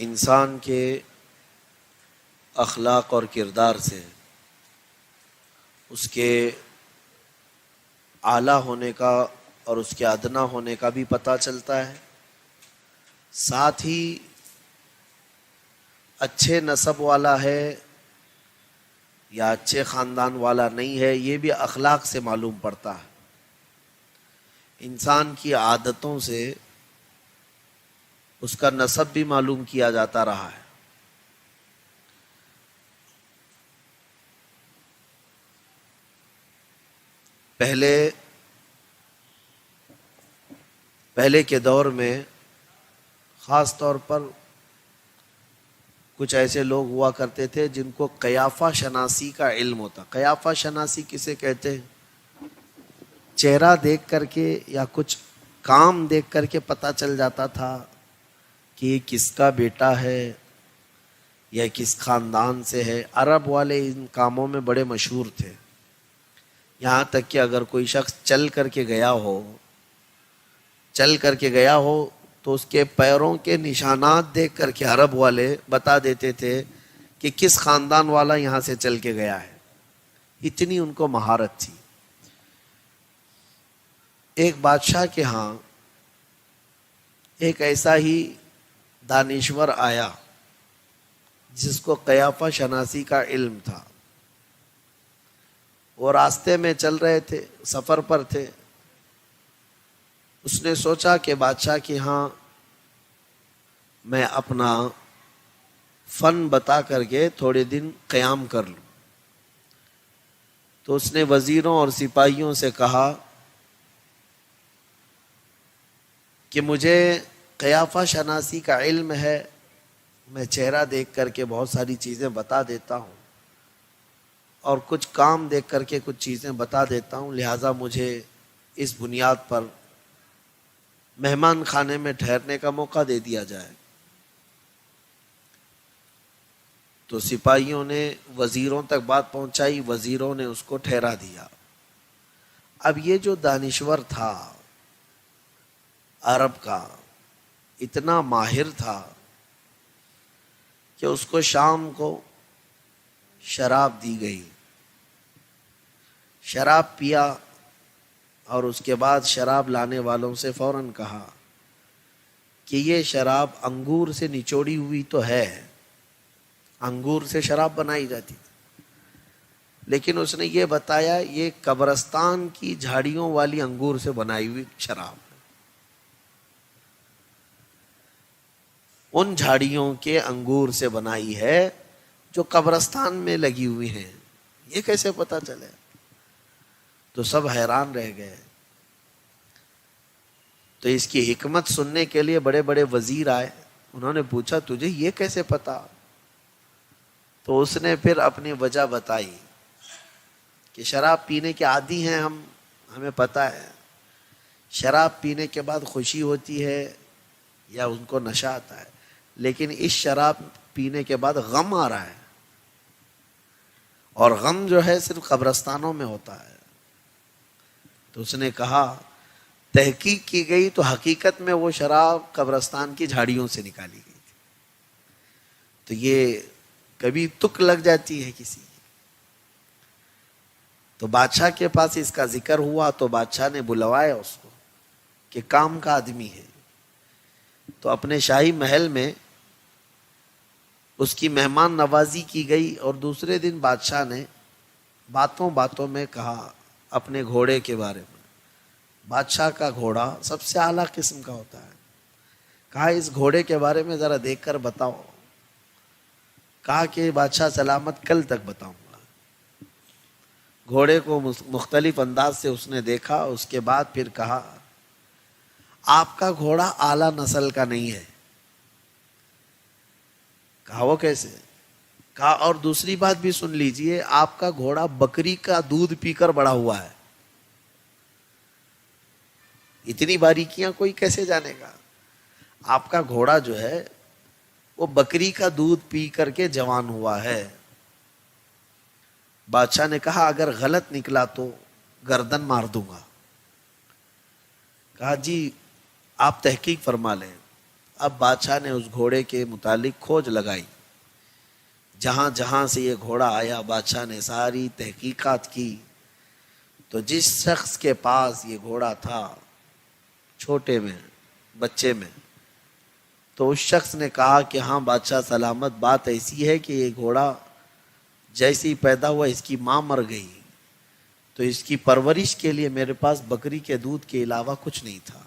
انسان کے اخلاق اور کردار سے اس کے اعلیٰ ہونے کا اور اس کے ادنا ہونے کا بھی پتہ چلتا ہے، ساتھ ہی اچھے نسب والا ہے یا اچھے خاندان والا نہیں ہے یہ بھی اخلاق سے معلوم پڑتا ہے۔ انسان کی عادتوں سے اس کا نسب بھی معلوم کیا جاتا رہا ہے۔ پہلے کے دور میں خاص طور پر کچھ ایسے لوگ ہوا کرتے تھے جن کو قیافہ شناسی کا علم ہوتا۔ قیافہ شناسی کسے کہتے ہیں؟ چہرہ دیکھ کر کے یا کچھ کام دیکھ کر کے پتہ چل جاتا تھا کہ یہ کس کا بیٹا ہے یا کس خاندان سے ہے۔ عرب والے ان کاموں میں بڑے مشہور تھے، یہاں تک کہ اگر کوئی شخص چل کر کے گیا ہو تو اس کے پیروں کے نشانات دیکھ کر کے عرب والے بتا دیتے تھے کہ کس خاندان والا یہاں سے چل کے گیا ہے، اتنی ان کو مہارت تھی۔ ایک بادشاہ کے ہاں ایک ایسا ہی دانشور آیا جس کو قیافہ شناسی کا علم تھا۔ وہ راستے میں چل رہے تھے، سفر پر تھے۔ اس نے سوچا کہ بادشاہ کے ہاں میں اپنا فن بتا کر کے تھوڑے دن قیام کر لوں۔ تو اس نے وزیروں اور سپاہیوں سے کہا کہ مجھے قیافہ شناسی کا علم ہے، میں چہرہ دیکھ کر کے بہت ساری چیزیں بتا دیتا ہوں اور کچھ کام دیکھ کر کے کچھ چیزیں بتا دیتا ہوں، لہٰذا مجھے اس بنیاد پر مہمان خانے میں ٹھہرنے کا موقع دے دیا جائے۔ تو سپاہیوں نے وزیروں تک بات پہنچائی، وزیروں نے اس کو ٹھہرا دیا۔ اب یہ جو دانشور تھا عرب کا، اتنا ماہر تھا کہ اس کو شام کو شراب دی گئی۔ شراب پیا اور اس کے بعد شراب لانے والوں سے فوراً کہا کہ یہ شراب انگور سے نچوڑی ہوئی تو ہے، انگور سے شراب بنائی جاتی تھی، لیکن اس نے یہ بتایا یہ قبرستان کی جھاڑیوں والی انگور سے بنائی ہوئی شراب، ان جھاڑیوں کے انگور سے بنائی ہے جو قبرستان میں لگی ہوئی ہیں، یہ کیسے پتا چلے؟ تو سب حیران رہ گئے۔ تو اس کی حکمت سننے کے لیے بڑے بڑے وزیر آئے، انہوں نے پوچھا تجھے یہ کیسے پتا؟ تو اس نے پھر اپنی وجہ بتائی کہ شراب پینے کے عادی ہیں ہمیں پتا ہے، شراب پینے کے بعد خوشی ہوتی ہے یا ان کو نشہ آتا ہے، لیکن اس شراب پینے کے بعد غم آ رہا ہے، اور غم جو ہے صرف قبرستانوں میں ہوتا ہے۔ تو اس نے کہا تحقیق کی گئی تو حقیقت میں وہ شراب قبرستان کی جھاڑیوں سے نکالی گئی تھی۔ تو یہ کبھی تک لگ جاتی ہے کسی کی۔ تو بادشاہ کے پاس اس کا ذکر ہوا تو بادشاہ نے بلوایا اس کو کہ کام کا آدمی ہے۔ تو اپنے شاہی محل میں اس کی مہمان نوازی کی گئی، اور دوسرے دن بادشاہ نے باتوں باتوں میں کہا اپنے گھوڑے کے بارے میں۔ بادشاہ کا گھوڑا سب سے اعلیٰ قسم کا ہوتا ہے، کہا اس گھوڑے کے بارے میں ذرا دیکھ کر بتاؤ۔ کہا کہ بادشاہ سلامت کل تک بتاؤں گا۔ گھوڑے کو مختلف انداز سے اس نے دیکھا، اس کے بعد پھر کہا آپ کا گھوڑا اعلیٰ نسل کا نہیں ہے۔ کہا وہ کیسے؟ کہا اور دوسری بات بھی سن لیجئے، آپ کا گھوڑا بکری کا دودھ پی کر بڑا ہوا ہے۔ اتنی باریکیاں کوئی کیسے جانے گا؟ آپ کا گھوڑا جو ہے وہ بکری کا دودھ پی کر کے جوان ہوا ہے۔ بادشاہ نے کہا اگر غلط نکلا تو گردن مار دوں گا۔ کہا جی آپ تحقیق فرما لیں۔ اب بادشاہ نے اس گھوڑے کے متعلق کھوج لگائی، جہاں جہاں سے یہ گھوڑا آیا بادشاہ نے ساری تحقیقات کی، تو جس شخص کے پاس یہ گھوڑا تھا چھوٹے میں، بچے میں، تو اس شخص نے کہا کہ ہاں بادشاہ سلامت، بات ایسی ہے کہ یہ گھوڑا جیسے ہی پیدا ہوا اس کی ماں مر گئی، تو اس کی پرورش کے لیے میرے پاس بکری کے دودھ کے علاوہ کچھ نہیں تھا،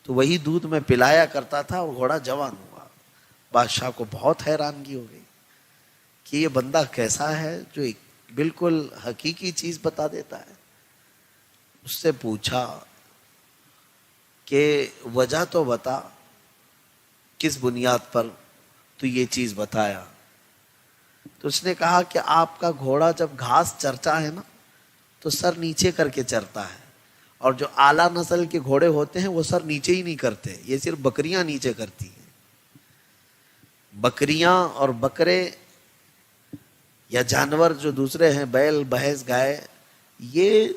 تو وہی دودھ میں پلایا کرتا تھا اور گھوڑا جوان ہوا۔ بادشاہ کو بہت حیرانگی ہو گئی کہ یہ بندہ کیسا ہے جو ایک بالکل حقیقی چیز بتا دیتا ہے۔ اس سے پوچھا کہ وجہ تو بتا، کس بنیاد پر تو یہ چیز بتایا؟ تو اس نے کہا کہ آپ کا گھوڑا جب گھاس چرتا ہے نا تو سر نیچے کر کے چرتا ہے، اور جو اعلیٰ نسل کے گھوڑے ہوتے ہیں وہ سر نیچے ہی نہیں کرتے، یہ صرف بکریاں نیچے کرتی ہیں۔ بکریاں اور بکرے یا جانور جو دوسرے ہیں، بیل، بھینس، گائے، یہ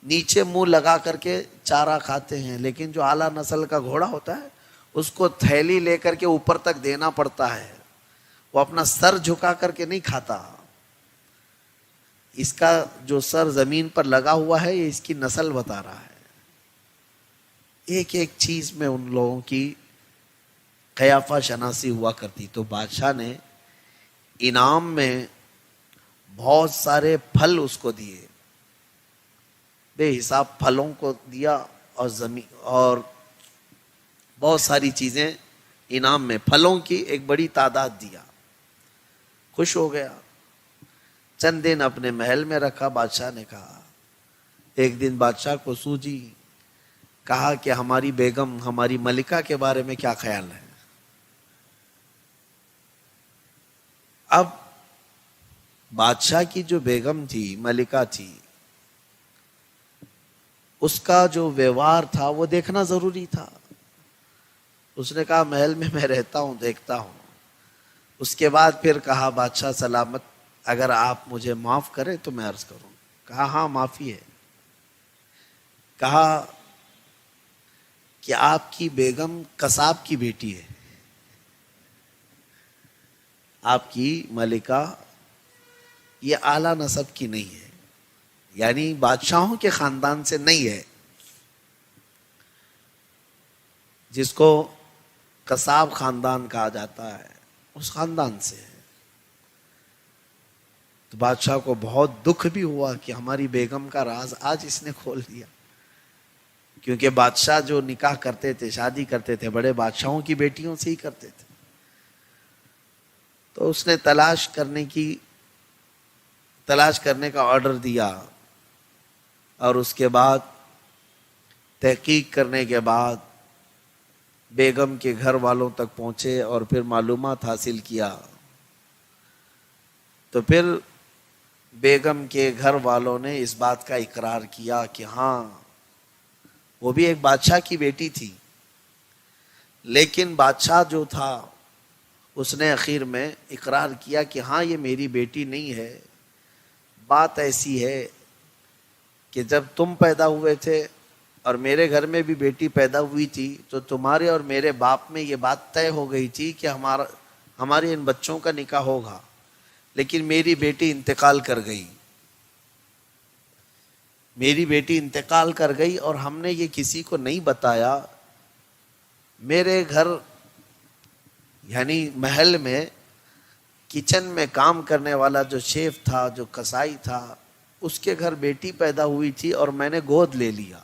نیچے منہ لگا کر کے چارہ کھاتے ہیں، لیکن جو اعلیٰ نسل کا گھوڑا ہوتا ہے اس کو تھیلی لے کر کے اوپر تک دینا پڑتا ہے، وہ اپنا سر جھکا کر کے نہیں کھاتا، اس کا جو سر زمین پر لگا ہوا ہے یہ اس کی نسل بتا رہا ہے۔ ایک ایک چیز میں ان لوگوں کی قیافہ شناسی ہوا کرتی۔ تو بادشاہ نے انعام میں بہت سارے پھل اس کو دیے، بے حساب پھلوں کو دیا، اور زمین اور بہت ساری چیزیں انعام میں، پھلوں کی ایک بڑی تعداد دیا، خوش ہو گیا۔ چند دن اپنے محل میں رکھا۔ بادشاہ نے کہا، ایک دن بادشاہ کو سوجی، کہا کہ ہماری بیگم، ہماری ملکہ کے بارے میں کیا خیال ہے؟ اب بادشاہ کی جو بیگم تھی، ملکہ تھی، اس کا جو ویوہار تھا وہ دیکھنا ضروری تھا۔ اس نے کہا محل میں میں رہتا ہوں، دیکھتا ہوں۔ اس کے بعد پھر کہا بادشاہ سلامت، اگر آپ مجھے معاف کریں تو میں عرض کروں۔ کہا ہاں معافی ہے۔ کہا کہ آپ کی بیگم قصاب کی بیٹی ہے، آپ کی ملکہ یہ اعلیٰ نسب کی نہیں ہے، یعنی بادشاہوں کے خاندان سے نہیں ہے، جس کو قصاب خاندان کہا جاتا ہے اس خاندان سے ہے۔ تو بادشاہ کو بہت دکھ بھی ہوا کہ ہماری بیگم کا راز آج اس نے کھول دیا، کیونکہ بادشاہ جو نکاح کرتے تھے، شادی کرتے تھے، بڑے بادشاہوں کی بیٹیوں سے ہی کرتے تھے۔ تو اس نے تلاش کرنے کا آرڈر دیا، اور اس کے بعد تحقیق کرنے کے بعد بیگم کے گھر والوں تک پہنچے اور پھر معلومات حاصل کیا۔ تو پھر بیگم کے گھر والوں نے اس بات کا اقرار کیا کہ ہاں وہ بھی ایک بادشاہ کی بیٹی تھی، لیکن بادشاہ جو تھا اس نے اخیر میں اقرار کیا کہ ہاں یہ میری بیٹی نہیں ہے۔ بات ایسی ہے کہ جب تم پیدا ہوئے تھے اور میرے گھر میں بھی بیٹی پیدا ہوئی تھی، تو تمہارے اور میرے باپ میں یہ بات طے ہو گئی تھی کہ ہمارے ان بچوں کا نکاح ہوگا، لیکن میری بیٹی انتقال کر گئی۔ میری بیٹی انتقال کر گئی اور ہم نے یہ کسی کو نہیں بتایا۔ میرے گھر یعنی محل میں کچن میں کام کرنے والا جو شیف تھا، جو کسائی تھا، اس کے گھر بیٹی پیدا ہوئی تھی اور میں نے گود لے لیا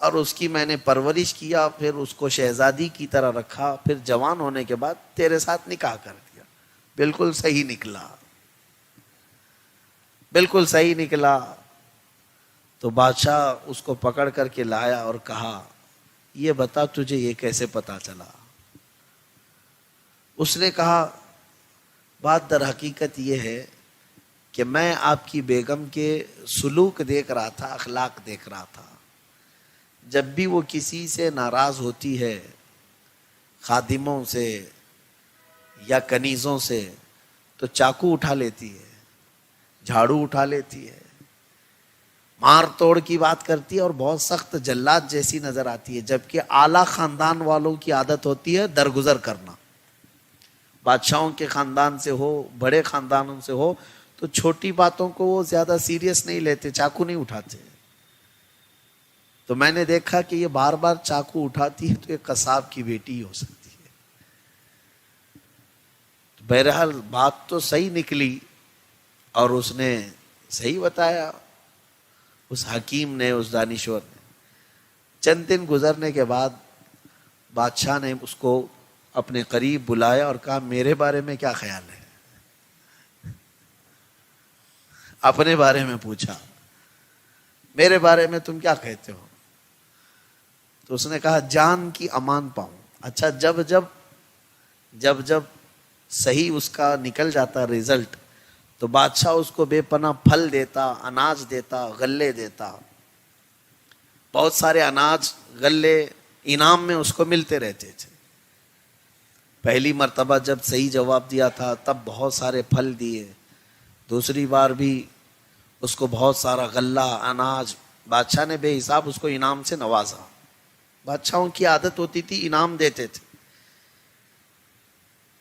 اور اس کی میں نے پرورش کیا، پھر اس کو شہزادی کی طرح رکھا، پھر جوان ہونے کے بعد تیرے ساتھ نکاح کر دیا۔ بالکل صحیح نکلا، بالکل صحیح نکلا۔ تو بادشاہ اس کو پکڑ کر کے لایا اور کہا یہ بتا تجھے یہ کیسے پتا چلا؟ اس نے کہا بات در حقیقت یہ ہے کہ میں آپ کی بیگم کے سلوک دیکھ رہا تھا، اخلاق دیکھ رہا تھا۔ جب بھی وہ کسی سے ناراض ہوتی ہے، خادموں سے یا کنیزوں سے، تو چاقو اٹھا لیتی ہے، جھاڑو اٹھا لیتی ہے، مار توڑ کی بات کرتی ہے اور بہت سخت جلاد جیسی نظر آتی ہے، جبکہ اعلیٰ خاندان والوں کی عادت ہوتی ہے درگزر کرنا. بادشاہوں کے خاندان سے ہو، بڑے خاندانوں سے ہو، تو چھوٹی باتوں کو وہ زیادہ سیریس نہیں لیتے، چاقو نہیں اٹھاتے. تو میں نے دیکھا کہ یہ بار بار چاقو اٹھاتی ہے تو یہ قصاب کی بیٹی ہو سکتی ہے. بہرحال بات تو صحیح نکلی اور اس نے صحیح بتایا، اس حکیم نے، اس دانشور نے. چند دن گزرنے کے بعد بادشاہ نے اس کو اپنے قریب بلایا اور کہا میرے بارے میں کیا خیال ہے. اپنے بارے میں پوچھا، میرے بارے میں تم کیا کہتے ہو؟ تو اس نے کہا جان کی امان پاؤں. اچھا، جب جب صحیح اس کا نکل جاتا رزلٹ تو بادشاہ اس کو بے پناہ پھل دیتا، اناج دیتا، غلے دیتا. بہت سارے اناج غلے انعام میں اس کو ملتے رہتے تھے. پہلی مرتبہ جب صحیح جواب دیا تھا تب بہت سارے پھل دیے، دوسری بار بھی اس کو بہت سارا غلہ اناج، بادشاہ نے بے حساب اس کو انعام سے نوازا. بادشاہوں کی عادت ہوتی تھی انعام دیتے تھے.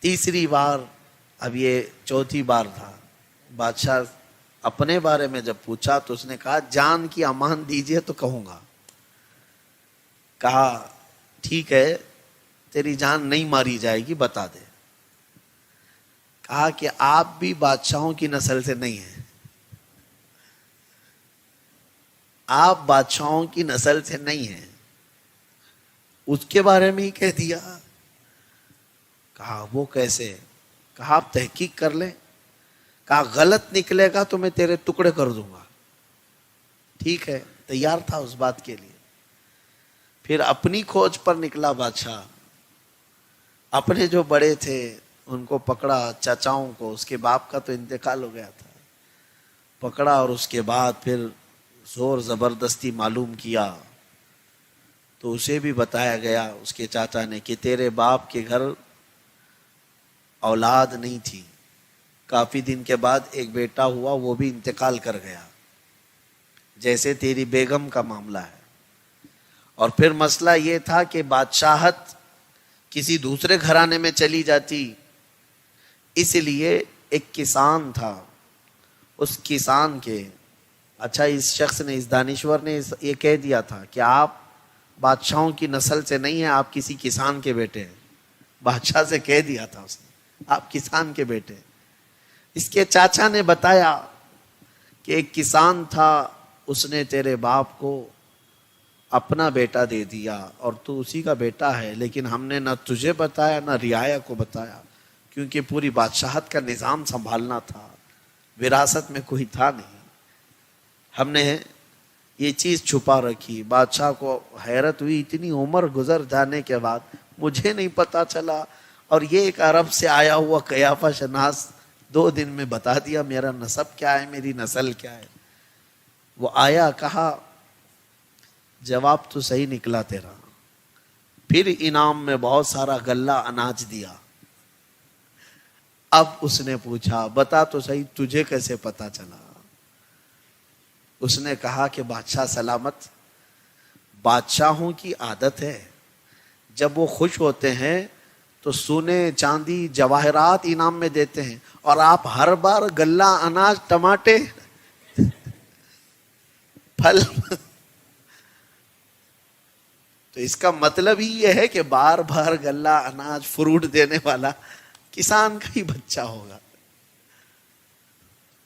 تیسری بار، اب یہ چوتھی بار تھا، بادشاہ اپنے بارے میں جب پوچھا تو اس نے کہا جان کی امان دیجئے تو کہوں گا. کہا ٹھیک ہے، تیری جان نہیں ماری جائے گی، بتا دے. کہا کہ آپ بھی بادشاہوں کی نسل سے نہیں ہیں، آپ بادشاہوں کی نسل سے نہیں ہیں. اس کے بارے میں ہی کہہ دیا. کہا وہ کیسے؟ کہا آپ تحقیق کر لیں. کہا غلط نکلے گا تو میں تیرے ٹکڑے کر دوں گا. ٹھیک ہے، تیار تھا اس بات کے لیے. پھر اپنی کھوج پر نکلا بادشاہ. اپنے جو بڑے تھے ان کو پکڑا، چچاؤں کو، اس کے باپ کا تو انتقال ہو گیا تھا، پکڑا اور اس کے بعد پھر زور زبردستی معلوم کیا تو اسے بھی بتایا گیا اس کے چاچا نے کہ تیرے باپ کے گھر اولاد نہیں تھی. کافی دن کے بعد ایک بیٹا ہوا، وہ بھی انتقال کر گیا، جیسے تیری بیگم کا معاملہ ہے. اور پھر مسئلہ یہ تھا کہ بادشاہت کسی دوسرے گھرانے میں چلی جاتی، اس لیے ایک کسان تھا، اس کسان کے، اچھا اس شخص نے، اس دانشور نے یہ کہہ دیا تھا کہ آپ بادشاہوں کی نسل سے نہیں ہیں، آپ کسی کسان کے بیٹے ہیں. بادشاہ سے کہہ دیا تھا اس نے آپ کسان کے بیٹے. اس کے چاچا نے بتایا کہ ایک کسان تھا، اس نے تیرے باپ کو اپنا بیٹا دے دیا اور تو اسی کا بیٹا ہے، لیکن ہم نے نہ تجھے بتایا نہ رعایا کو بتایا، کیونکہ پوری بادشاہت کا نظام سنبھالنا تھا، وراثت میں کوئی تھا نہیں. ہم نے یہ چیز چھپا رکھی. بادشاہ کو حیرت ہوئی، اتنی عمر گزر جانے کے بعد مجھے نہیں پتا چلا، اور یہ ایک عرب سے آیا ہوا قیافہ شناس 2 دن میں بتا دیا میرا نسب کیا ہے، میری نسل کیا ہے. وہ آیا، کہا جواب تو صحیح نکلا تیرا. پھر انعام میں بہت سارا غلہ اناج دیا. اب اس نے پوچھا بتا تو صحیح تجھے کیسے پتا چلا؟ اس نے کہا کہ بادشاہ سلامت، بادشاہوں کی عادت ہے جب وہ خوش ہوتے ہیں تو سونے چاندی جواہرات انعام میں دیتے ہیں، اور آپ ہر بار غلہ اناج ٹماٹے پھل. تو اس کا مطلب ہی یہ ہے کہ بار بار غلہ اناج فروٹ دینے والا کسان کا ہی بچہ ہوگا.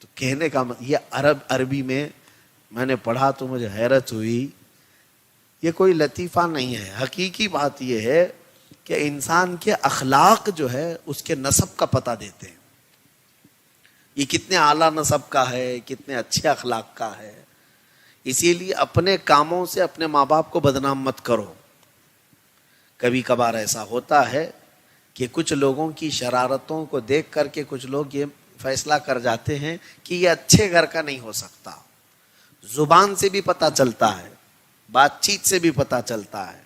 تو کہنے کا یہ عربی میں نے پڑھا تو مجھے حیرت ہوئی. یہ کوئی لطیفہ نہیں ہے، حقیقی بات یہ ہے کہ انسان کے اخلاق جو ہے اس کے نسب کا پتہ دیتے ہیں. یہ کتنے اعلیٰ نسب کا ہے، کتنے اچھے اخلاق کا ہے. اسی لیے اپنے کاموں سے اپنے ماں باپ کو بدنام مت کرو. کبھی کبھار ایسا ہوتا ہے کہ کچھ لوگوں کی شرارتوں کو دیکھ کر کے کچھ لوگ یہ فیصلہ کر جاتے ہیں کہ یہ اچھے گھر کا نہیں ہو سکتا. زبان سے بھی پتہ چلتا ہے، بات چیت سے بھی پتہ چلتا ہے.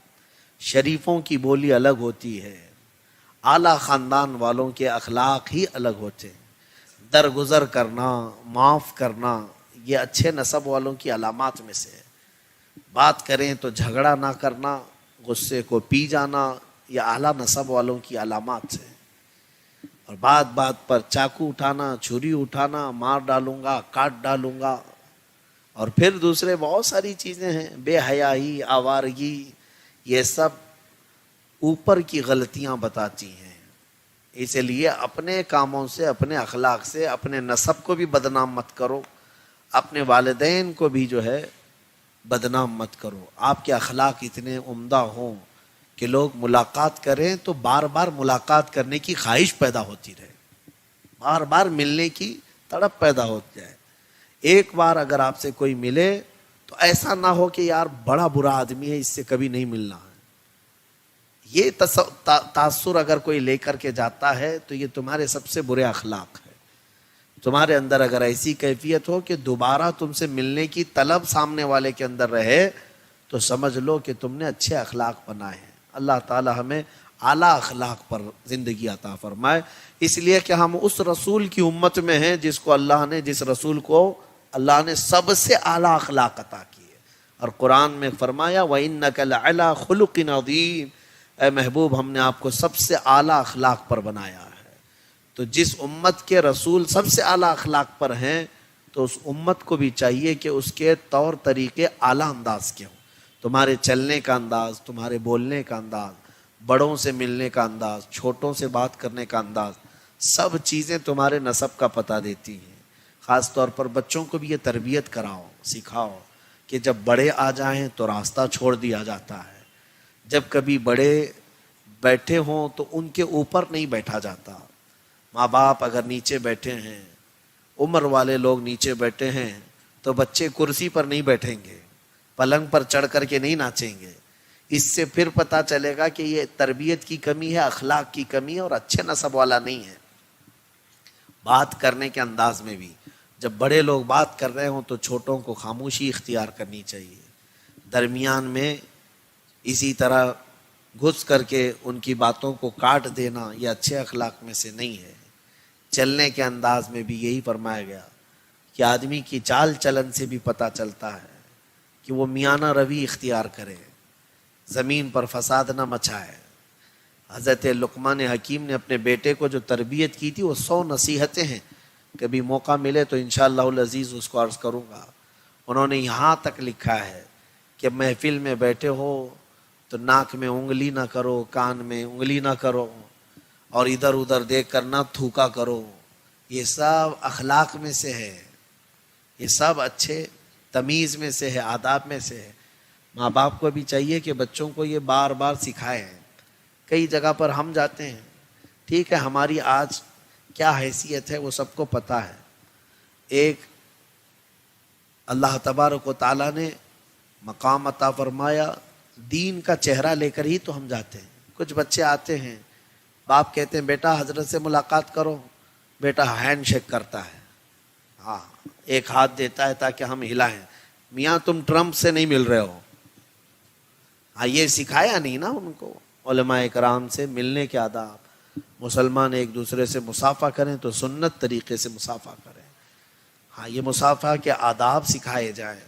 شریفوں کی بولی الگ ہوتی ہے، اعلیٰ خاندان والوں کے اخلاق ہی الگ ہوتے ہیں. درگزر کرنا، معاف کرنا، یہ اچھے نسب والوں کی علامات میں سے ہے۔ بات کریں تو جھگڑا نہ کرنا، غصے کو پی جانا، یہ اعلیٰ نسب والوں کی علامات ہیں۔ اور بات بات پر چاقو اٹھانا، چھری اٹھانا، مار ڈالوں گا، کاٹ ڈالوں گا، اور پھر دوسرے بہت ساری چیزیں ہیں، بے حیائی، آوارگی، یہ سب اوپر کی غلطیاں بتاتی ہیں۔ اس لیے اپنے کاموں سے، اپنے اخلاق سے اپنے نسب کو بھی بدنام مت کرو، اپنے والدین کو بھی جو ہے بدنام مت کرو۔ آپ کے اخلاق اتنے عمدہ ہوں کہ لوگ ملاقات کریں تو بار بار ملاقات کرنے کی خواہش پیدا ہوتی رہے، بار بار ملنے کی تڑپ پیدا ہو جائے۔ ایک بار اگر آپ سے کوئی ملے تو ایسا نہ ہو کہ یار بڑا برا آدمی ہے، اس سے کبھی نہیں ملنا ہے۔ یہ تاثر اگر کوئی لے کر کے جاتا ہے تو یہ تمہارے سب سے برے اخلاق ہے۔ تمہارے اندر اگر ایسی کیفیت ہو کہ دوبارہ تم سے ملنے کی طلب سامنے والے کے اندر رہے تو سمجھ لو کہ تم نے اچھے اخلاق بنائے ہیں۔ اللہ تعالی ہمیں اعلیٰ اخلاق پر زندگی عطا فرمائے، اس لیے کہ ہم اس رسول کی امت میں ہیں جس رسول کو اللہ نے سب سے اعلیٰ اخلاق عطا کیے، اور قرآن میں فرمایا وَإِنَّكَ لَعَلَىٰ خُلُقٍ عَظِيمٍ، اے محبوب ہم نے آپ کو سب سے اعلیٰ اخلاق پر بنایا ہے۔ تو جس امت کے رسول سب سے اعلیٰ اخلاق پر ہیں تو اس امت کو بھی چاہیے کہ اس کے طور طریقے اعلیٰ انداز کے ہوں۔ تمہارے چلنے کا انداز، تمہارے بولنے کا انداز، بڑوں سے ملنے کا انداز، چھوٹوں سے بات کرنے کا انداز، سب چیزیں تمہارے نسب کا پتہ دیتی ہیں۔ خاص طور پر بچوں کو بھی یہ تربیت کراؤ، سکھاؤ کہ جب بڑے آ جائیں تو راستہ چھوڑ دیا جاتا ہے، جب کبھی بڑے بیٹھے ہوں تو ان کے اوپر نہیں بیٹھا جاتا۔ ماں باپ اگر نیچے بیٹھے ہیں، عمر والے لوگ نیچے بیٹھے ہیں تو بچے کرسی پر نہیں بیٹھیں گے، پلنگ پر چڑھ کر کے نہیں ناچیں گے۔ اس سے پھر پتہ چلے گا کہ یہ تربیت کی کمی ہے، اخلاق کی کمی ہے، اور اچھے نسب والا نہیں ہے۔ بات کرنے کے انداز میں بھی جب بڑے لوگ بات کر رہے ہوں تو چھوٹوں کو خاموشی اختیار کرنی چاہیے، درمیان میں اسی طرح گھس کر کے ان کی باتوں کو کاٹ دینا یہ اچھے اخلاق میں سے نہیں ہے۔ چلنے کے انداز میں بھی یہی فرمایا گیا کہ آدمی کی چال چلن سے بھی پتہ چلتا ہے کہ وہ میانہ روی اختیار کرے، زمین پر فساد نہ مچائے۔ حضرت لقمان حکیم نے اپنے بیٹے کو جو تربیت کی تھی وہ 100 نصیحتیں ہیں، کبھی موقع ملے تو انشاءاللہ العزیز اس کو عرض کروں گا۔ انہوں نے یہاں تک لکھا ہے کہ محفل میں بیٹھے ہو تو ناک میں انگلی نہ کرو، کان میں انگلی نہ کرو، اور ادھر ادھر دیکھ کر نہ تھوکا کرو۔ یہ سب اخلاق میں سے ہے، یہ سب اچھے تمیز میں سے ہے، آداب میں سے ہے۔ ماں باپ کو بھی چاہیے کہ بچوں کو یہ بار بار سکھائیں۔ کئی جگہ پر ہم جاتے ہیں، ٹھیک ہے ہماری آج کیا حیثیت ہے وہ سب کو پتہ ہے۔ ایک اللہ تبارک و تعالیٰ نے مقام عطا فرمایا، دین کا چہرہ لے کر ہی تو ہم جاتے ہیں۔ کچھ بچے آتے ہیں، باپ کہتے ہیں بیٹا حضرت سے ملاقات کرو، بیٹا ہینڈ شیک کرتا ہے، ہاں ایک ہاتھ دیتا ہے تاکہ ہم ہلائیں۔ میاں تم ٹرمپ سے نہیں مل رہے ہو۔ ہاں یہ سکھایا نہیں نا ان کو علماء کرام سے ملنے کے آداب۔ مسلمان ایک دوسرے سے مصافحہ کریں تو سنت طریقے سے مصافحہ کریں۔ ہاں یہ مصافحہ کے آداب سکھائے جائیں،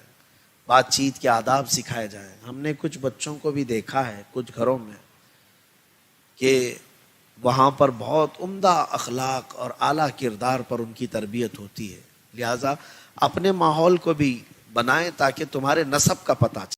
بات چیت کے آداب سکھائے جائیں۔ ہم نے کچھ بچوں کو بھی دیکھا ہے کچھ گھروں میں کہ وہاں پر بہت عمدہ اخلاق اور اعلیٰ کردار پر ان کی تربیت ہوتی ہے۔ لہٰذا اپنے ماحول کو بھی بنائیں تاکہ تمہارے نسب کا پتہ چلے۔